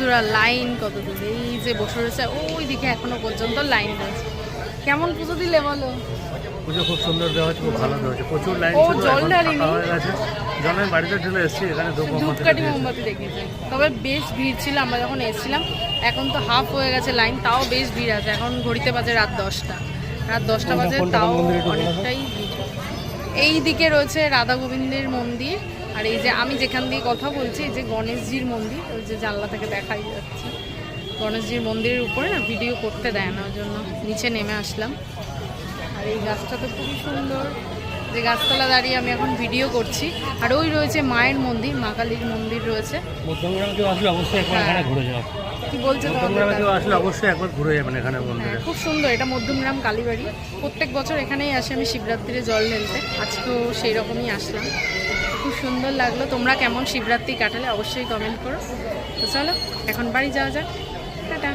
Line কত দূর, এই যে বসে রয়েছে ওই দিকে এখনো পর্যন্ত লাইন রয়েছে। কেমন পুজো দিলে বলো? পুজো খুব সুন্দর দেওয়া হচ্ছে, খুব ভালো দেওয়া হচ্ছে, প্রচুর লাইন ও ছিল, জল এখন ঢালিনি, ফাঁকা হয়ে গেছে। জল আমি বাড়িতে ঢেলে এসেছি, এখানে ধূপকাঠি মোমবাতি দেখেছি। তবে বেশ ভিড় ছিল আমরা যখন এসেছিলাম। এখন তো হাফ হয়ে গেছে লাইন, তাও বেশ ভিড় আছে। এখন ঘড়িতে বাজে রাত 10টা, রাত 10টা বাজে, তাও অনেকটাই ভিড়। এই দিকে রয়েছে রাধা গোবিন্দের মন্দির, আর এই যে আমি যেখান দিয়ে কথা বলছি এই যে গণেশজির মন্দির, ওই যে জানলা থেকে দেখাই যাচ্ছে। গণেশজির মন্দিরের উপরে না ভিডিও করতে দেয় না, ওই জন্য নিচে নেমে আসলাম। আর এই গাছটা তো খুবই সুন্দর, যে গাছতলা দাঁড়িয়ে আমি এখন ভিডিও করছি। আর ওই রয়েছে মায়ের মন্দির, মা কালীর মন্দির রয়েছে। মধ্যমগ্রামে কেউ আসলে অবশ্যই একবার এখানে ঘুরে যাও। কি বলছে? মধ্যমগ্রামে কেউ আসলে অবশ্যই একবার ঘুরে যাবেন এখানে মন্দিরে। খুব সুন্দর, এটা মধ্যমগ্রাম কালীবাড়ি। প্রত্যেক বছর এখানেই আসি আমি শিবরাত্রিরে জল ঢেলতে, আজকেও সেই রকমই আসলাম। খুব সুন্দর লাগলো। তোমরা কেমন শিবরাত্রি কাটালে অবশ্যই কমেন্ট করো। তো চলো এখন বাড়ি যাওয়া যাক, টাটা।